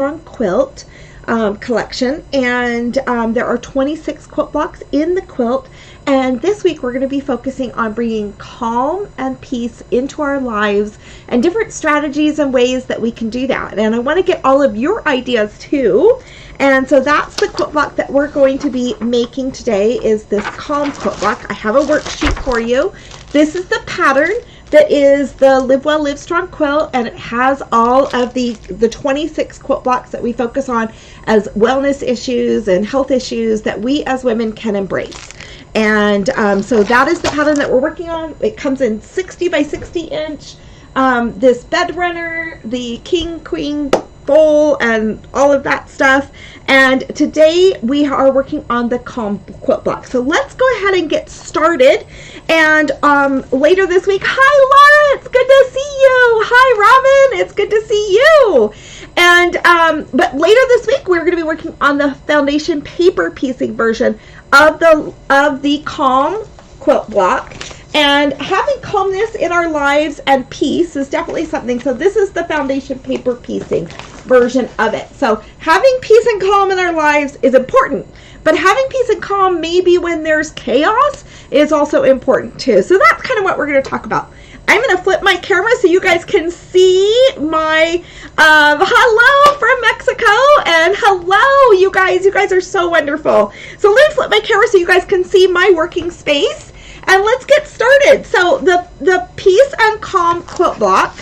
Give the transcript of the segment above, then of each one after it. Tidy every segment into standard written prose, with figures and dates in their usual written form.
Quilt collection, and there are 26 quilt blocks in the quilt, and this week we're going to be focusing on bringing calm and peace into our lives and different strategies and ways that we can do that. And I want to get all of your ideas too, and so that's the quilt block that we're going to be making today, is this calm quilt block. I have a worksheet for you. This is the pattern that is the Live Well, Live Strong quilt, and it has all of the 26 quilt blocks that we focus on as wellness issues and health issues that we as women can embrace. And so that is the pattern that we're working on. It comes in 60 by 60 inch. This bed runner, the king, queen, bowl, and all of that stuff. And today we are working on the calm quilt block. So let's go ahead and get started. And later this week, hi Laura, it's good to see you. Hi Robin, it's good to see you. And but later this week we're going to be working on the foundation paper piecing version of the calm quilt block. And having calmness in our lives and peace is definitely something. So this is the foundation paper piecing version of it. So having peace and calm in our lives is important, but having peace and calm maybe when there's chaos is also important too. So that's kind of what we're going to talk about. I'm going to flip my camera so you guys can see my hello from Mexico, and hello you guys. You guys are so wonderful. So let me flip my camera so you guys can see my working space. And let's get started. So the peace and calm quilt block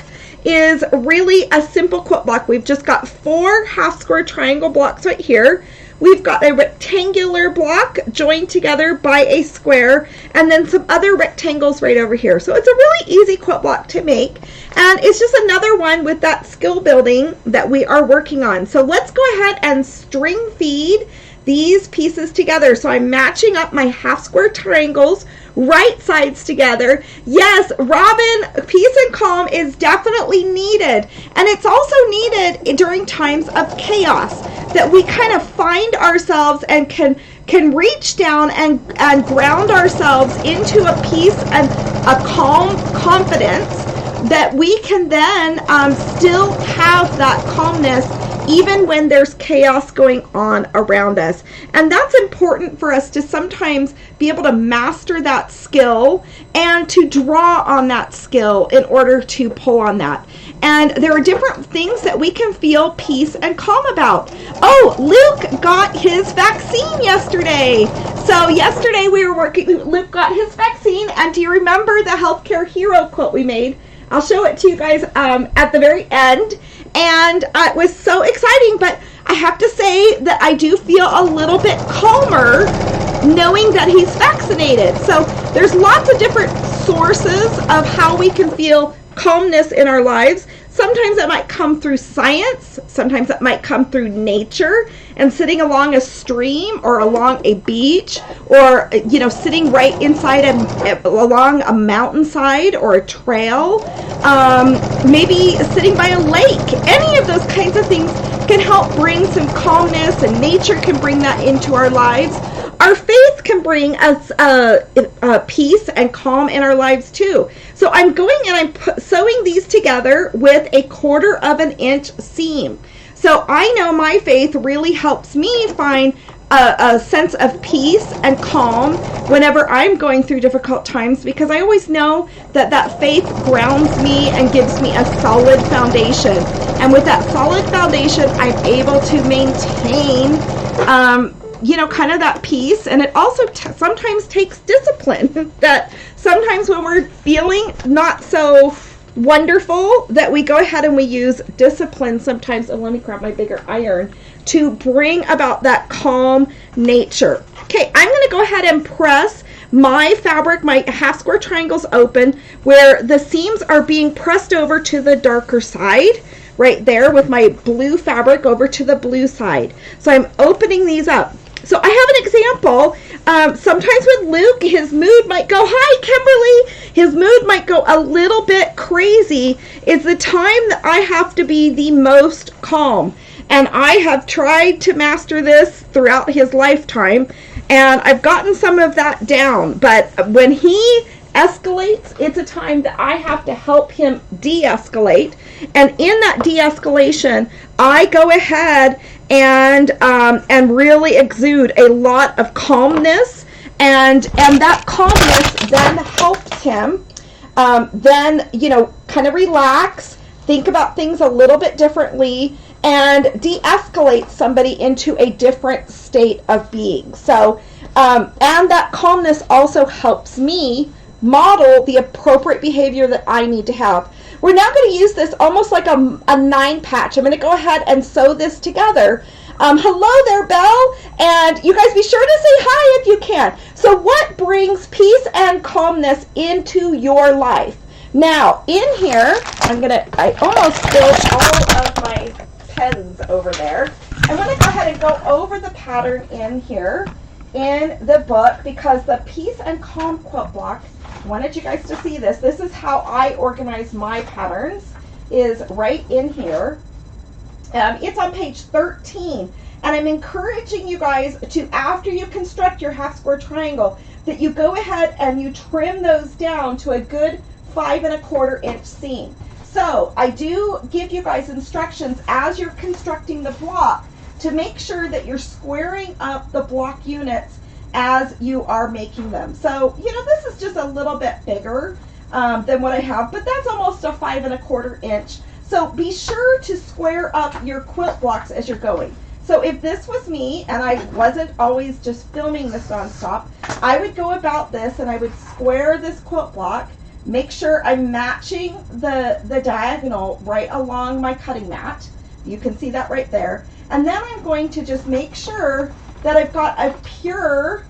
is really a simple quilt block. We've just got 4 half square triangle blocks right here. We've got a rectangular block joined together by a square, and then some other rectangles right over here. So it's a really easy quilt block to make, and it's just another one with that skill building that we are working on. So let's go ahead and string feed these pieces together. So I'm matching up my half square triangles, right sides together. Yes, Robin, peace and calm is definitely needed. And it's also needed during times of chaos, that we kind of find ourselves and can reach down and ground ourselves into a peace and a calm confidence, that we can then still have that calmness even when there's chaos going on around us. And that's important for us to sometimes be able to master that skill and to draw on that skill in order to pull on that. And there are different things that we can feel peace and calm about. Oh, Luke got his vaccine yesterday. So yesterday we were working, Luke got his vaccine, and do you remember the healthcare hero quilt we made? I'll show it to you guys at the very end. And it was so exciting, but I have to say that I do feel a little bit calmer knowing that he's vaccinated. So there's lots of different sources of how we can feel calmness in our lives. Sometimes it might come through science, sometimes it might come through nature, and sitting along a stream or along a beach, or sitting right inside along a mountainside or a trail, maybe sitting by a lake. Any of those kinds of things can help bring some calmness, and nature can bring that into our lives. Our faith can bring us peace and calm in our lives too. So I'm going and I'm sewing these together with a 1/4 inch seam. So I know my faith really helps me find a sense of peace and calm whenever I'm going through difficult times, because I always know that faith grounds me and gives me a solid foundation. And with that solid foundation, I'm able to maintain kind of that peace. And it also sometimes takes discipline, that sometimes when we're feeling not so wonderful, that we go ahead and we use discipline sometimes. And let me grab my bigger iron to bring about that calm nature. Okay, I'm going to go ahead and press my fabric, my half square triangles open, where the seams are being pressed over to the darker side, right there, with my blue fabric over to the blue side. So I'm opening these up. So I have an example. Sometimes with Luke, his mood might go, hi Kimberly, his mood might go a little bit crazy. It's the time that I have to be the most calm. And I have tried to master this throughout his lifetime, and I've gotten some of that down. But when he escalates, it's a time that I have to help him de-escalate. And in that de-escalation, I go ahead and really exude a lot of calmness, and that calmness then helps him then, you know, kind of relax, think about things a little bit differently, and de-escalate somebody into a different state of being. So, and that calmness also helps me model the appropriate behavior that I need to have. We're now going to use this almost like a 9 patch. I'm going to go ahead and sew this together. Hello there, Belle, and you guys be sure to say hi if you can. So what brings peace and calmness into your life? Now, in here, I almost spilled all of my pens over there. I'm going to go ahead and go over the pattern in here in the book, because the peace and calm quilt block, I wanted you guys to see this. This is how I organize my patterns, is right in here. It's on page 13, and I'm encouraging you guys to, after you construct your half square triangle, that you go ahead and you trim those down to a good 5 1/4 inch seam. So I do give you guys instructions as you're constructing the block to make sure that you're squaring up the block units as you are making them. So, you know, this is just a little bit bigger than what I have, but that's almost a 5 1/4 inch. So be sure to square up your quilt blocks as you're going. So if this was me and I wasn't always just filming this nonstop, I would go about this and I would square this quilt block, make sure I'm matching the diagonal right along my cutting mat. You can see that right there. And then I'm going to just make sure that I've got a pure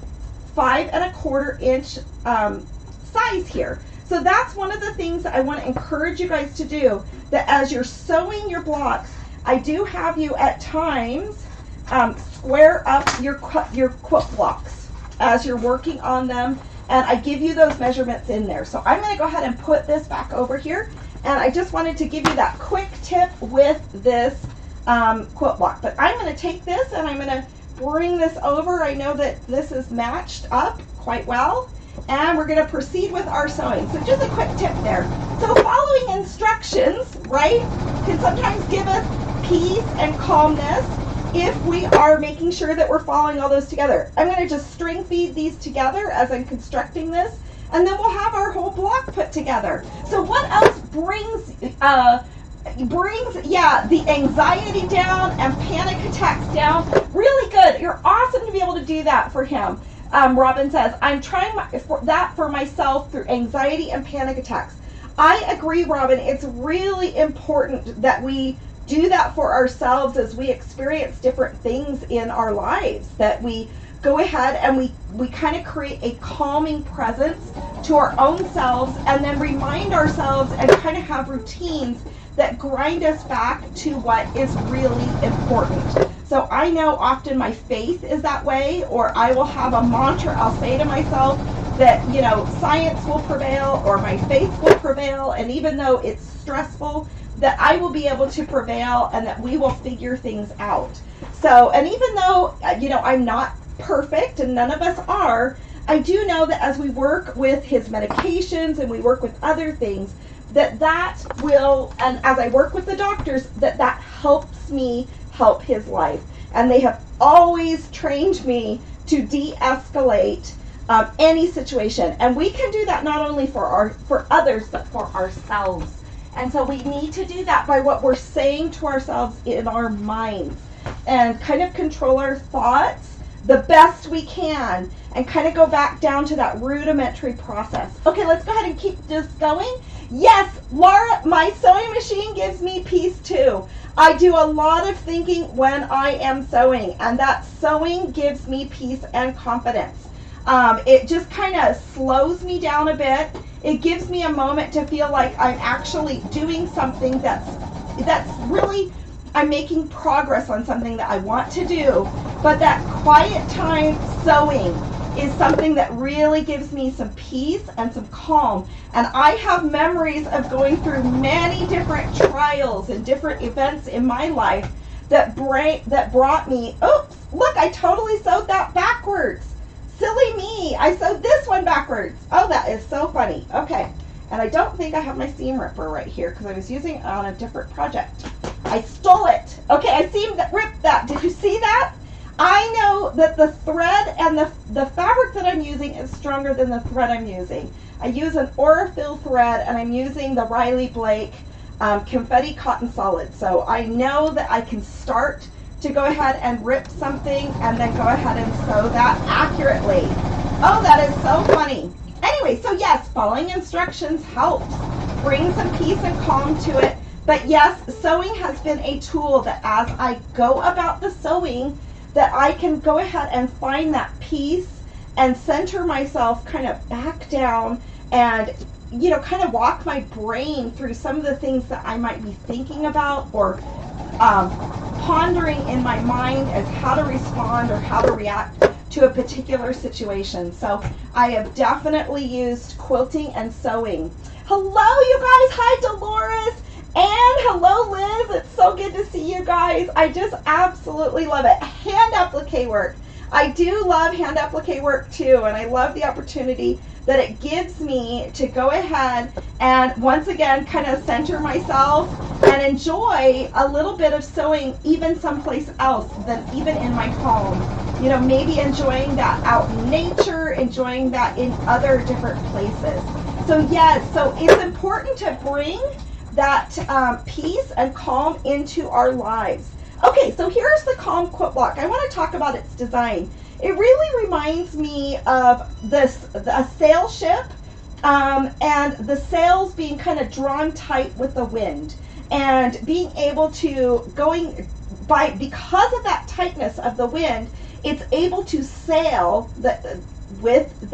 5 1/4 inch size here. So that's one of the things that I want to encourage you guys to do, that as you're sewing your blocks, I do have you at times square up your quilt blocks as you're working on them, and I give you those measurements in there. So I'm going to go ahead and put this back over here, and I just wanted to give you that quick tip with this quilt block. But I'm going to take this and I'm going to bring this over. I know that this is matched up quite well, and we're going to proceed with our sewing. So just a quick tip there. So following instructions, right, can sometimes give us peace and calmness if we are making sure that we're following all those together. I'm going to just string feed these together as I'm constructing this, and then we'll have our whole block put together. So what else brings the anxiety down and panic attacks down? Really good. You're awesome to be able to do that for him. Robin says, I'm trying that for myself through anxiety and panic attacks. I agree, Robin. It's really important that we do that for ourselves as we experience different things in our lives, that we go ahead and we kind of create a calming presence to our own selves, and then remind ourselves and kind of have routines that grind us back to what is really important. So I know often my faith is that way, or I will have a mantra I'll say to myself that, you know, science will prevail or my faith will prevail, and even though it's stressful, that I will be able to prevail and that we will figure things out. So, and even though, you know, I'm not perfect and none of us are, I do know that as we work with his medications and we work with other things, that will, and as I work with the doctors, that helps me help his life. And they have always trained me to de-escalate any situation. And we can do that not only for others, but for ourselves. And so we need to do that by what we're saying to ourselves in our minds, and kind of control our thoughts the best we can, and kind of go back down to that rudimentary process. Okay, let's go ahead and keep this going. Yes, Laura, my sewing machine gives me peace too. I do a lot of thinking when I am sewing, and that sewing gives me peace and confidence. It just kind of slows me down a bit. It gives me a moment to feel like I'm actually doing something that's really, I'm making progress on something that I want to do. But that quiet time sewing is something that really gives me some peace and some calm. And I have memories of going through many different trials and different events in my life that brought me, oops, look, I totally sewed that backwards. silly me. I sewed this one backwards. Oh, that is so funny. Okay. And I don't think I have my seam ripper right here because I was using it on a different project. I stole it. Okay, I ripped that. Did you see that? I know that the thread and the fabric that I'm using is stronger than the thread I'm using. I use an Aurifil thread, and I'm using the Riley Blake Confetti Cotton Solid. So I know that I can start to go ahead and rip something and then go ahead and sew that accurately. Oh, that is so funny. Anyway, so yes, following instructions helps bring some peace and calm to it. But yes, sewing has been a tool that as I go about the sewing, that I can go ahead and find that peace and center myself kind of back down and, you know, kind of walk my brain through some of the things that I might be thinking about or pondering in my mind as how to respond or how to react to a particular situation. So I have definitely used quilting and sewing. Hello, you guys. Hi, Dolores. And hello, Liz. It's so good to see you guys. I just absolutely love it. Hand applique work. I do love hand applique work too, and I love the opportunity that it gives me to go ahead and once again kind of center myself and enjoy a little bit of sewing even someplace else than even in my home. You know, maybe enjoying that out in nature, enjoying that in other different places. So yes, so it's important to bring that peace and calm into our lives. Okay, so here's the Calm Quilt Block. I want to talk about its design. It really reminds me of a sail ship and the sails being kind of drawn tight with the wind and being able to because of that tightness of the wind, it's able to sail with the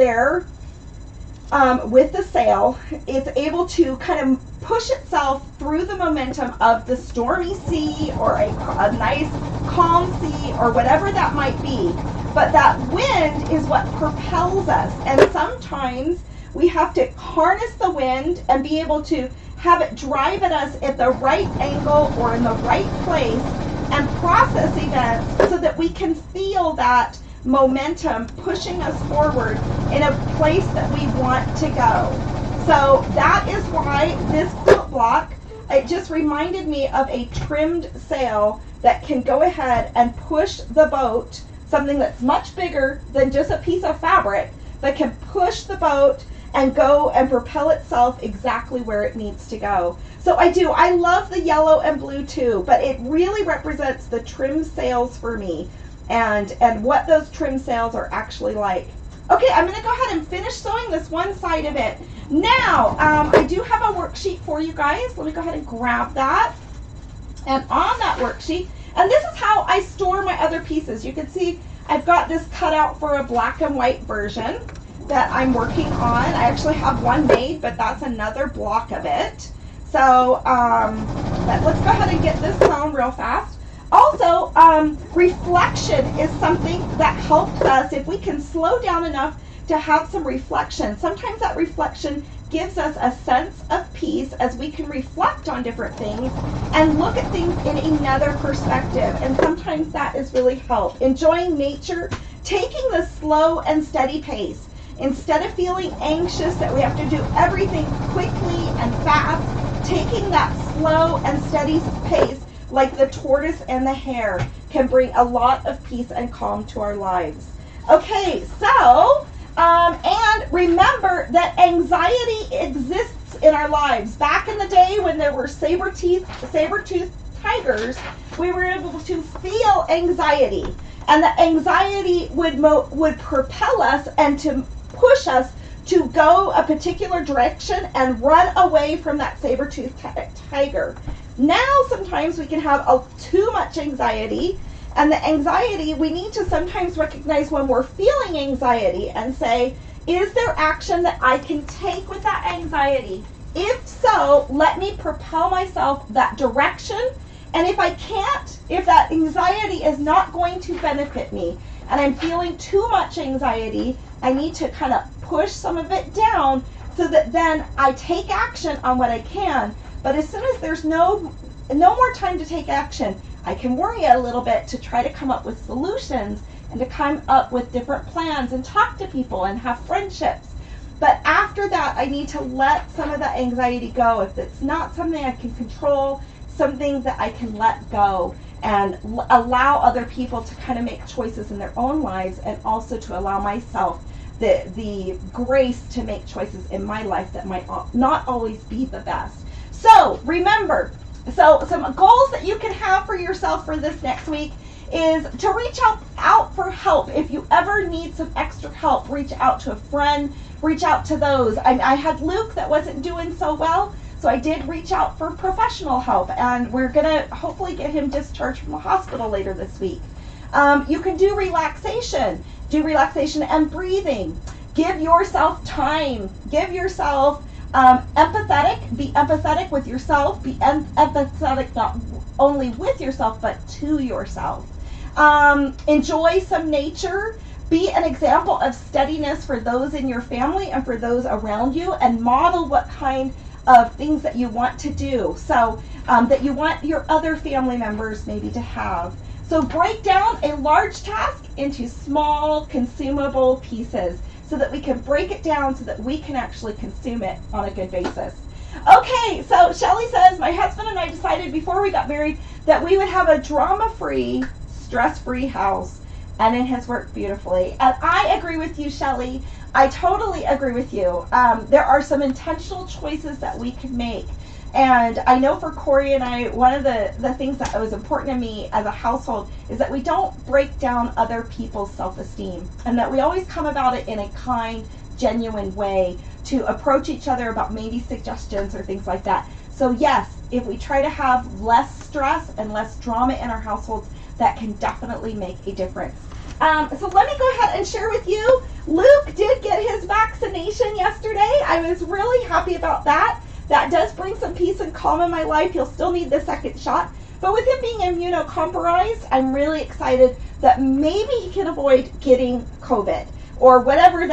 sail. It's able to kind of push itself through the momentum of the stormy sea or a nice calm sea or whatever that might be. But that wind is what propels us, and sometimes we have to harness the wind and be able to have it drive at us at the right angle or in the right place and process events so that we can feel that momentum pushing us forward in a place that we want to go. So that is why this quilt block, it just reminded me of a trimmed sail that can go ahead and push the boat, something that's much bigger than just a piece of fabric, but can push the boat and go and propel itself exactly where it needs to go. So I love the yellow and blue too, but it really represents the trim sails for me and what those trim sails are actually like. Okay, I'm going to go ahead and finish sewing this one side of it. Now, I do have a worksheet for you guys. Let me go ahead and grab that. And on that worksheet, and this is how I store my other pieces. You can see I've got this cut out for a black and white version that I'm working on. I actually have one made, but that's another block of it. So let's go ahead and get this sewn real fast. Also, reflection is something that helps us if we can slow down enough to have some reflection. Sometimes that reflection gives us a sense of peace as we can reflect on different things and look at things in another perspective. And sometimes that is really help. Enjoying nature, taking the slow and steady pace. Instead of feeling anxious that we have to do everything quickly and fast, taking that slow and steady pace like the tortoise and the hare can bring a lot of peace and calm to our lives. Okay, so, and remember that anxiety exists in our lives. Back in the day when there were saber-toothed tigers, we were able to feel anxiety. And the anxiety would propel us and to push us to go a particular direction and run away from that saber-toothed tiger. Now sometimes we can have too much anxiety, and the anxiety, we need to sometimes recognize when we're feeling anxiety and say, is there action that I can take with that anxiety? If so, let me propel myself that direction. And if I can't, if that anxiety is not going to benefit me and I'm feeling too much anxiety, I need to kind of push some of it down so that then I take action on what I can. But as soon as there's no more time to take action, I can worry a little bit to try to come up with solutions and to come up with different plans and talk to people and have friendships. But after that, I need to let some of that anxiety go. If it's not something I can control, something that I can let go and allow other people to kind of make choices in their own lives, and also to allow myself the grace to make choices in my life that might not always be the best. So remember, some goals that you can have for yourself for this next week is to reach out for help. If you ever need some extra help, reach out to a friend, reach out to those. I had Luke that wasn't doing so well, so I did reach out for professional help, and we're going to hopefully get him discharged from the hospital later this week. You can do relaxation and breathing. Give yourself time. Give yourself empathetic. Be empathetic with yourself. Be empathetic not only with yourself, but to yourself. Enjoy some nature. Be an example of steadiness for those in your family and for those around you, and model what kind of things that you want to do, so that you want your other family members maybe to have. So break down a large task into small consumable pieces so that we can break it down so that we can actually consume it on a good basis. Okay, so Shelly says, my husband and I decided before we got married that we would have a drama-free, stress-free house, and it has worked beautifully. And I agree with you, Shelly. I totally agree with you. There are some intentional choices that we can make. And I know for Corey and I, one of the things that was important to me as a household is that we don't break down other people's self-esteem, and that we always come about it in a kind, genuine way to approach each other about maybe suggestions or things like that. So yes, if we try to have less stress and less drama in our households, that can definitely make a difference. So let me go ahead and share with you, Luke did get his vaccination yesterday. I was really happy about that. That does bring some peace and calm in my life. He'll still need the second shot. But with him being immunocompromised, I'm really excited that maybe he can avoid getting COVID or whatever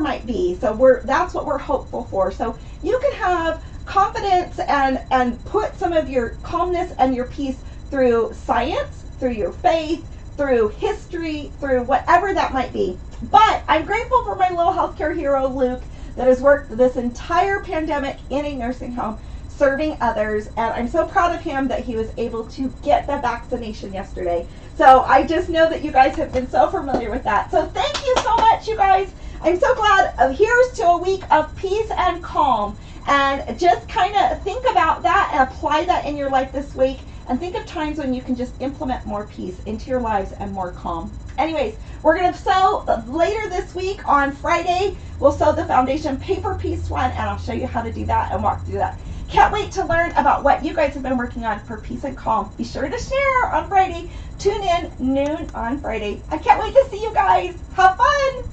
might be. So that's what we're hopeful for. So you can have confidence and put some of your calmness and your peace through science, through your faith, through history, through whatever that might be. But I'm grateful for my little healthcare hero, Luke, that has worked this entire pandemic in a nursing home, serving others. And I'm so proud of him that he was able to get the vaccination yesterday. So I just know that you guys have been so familiar with that. So thank you so much, you guys. I'm so glad. Here's to a week of peace and calm. And just kind of think about that and apply that in your life this week. And think of times when you can just implement more peace into your lives and more calm. Anyways, we're going to sew later this week on Friday. We'll sew the foundation paper piece one, and I'll show you how to do that and walk through that. Can't wait to learn about what you guys have been working on for peace and calm. Be sure to share on Friday. Tune in noon on Friday. I can't wait to see you guys. Have fun.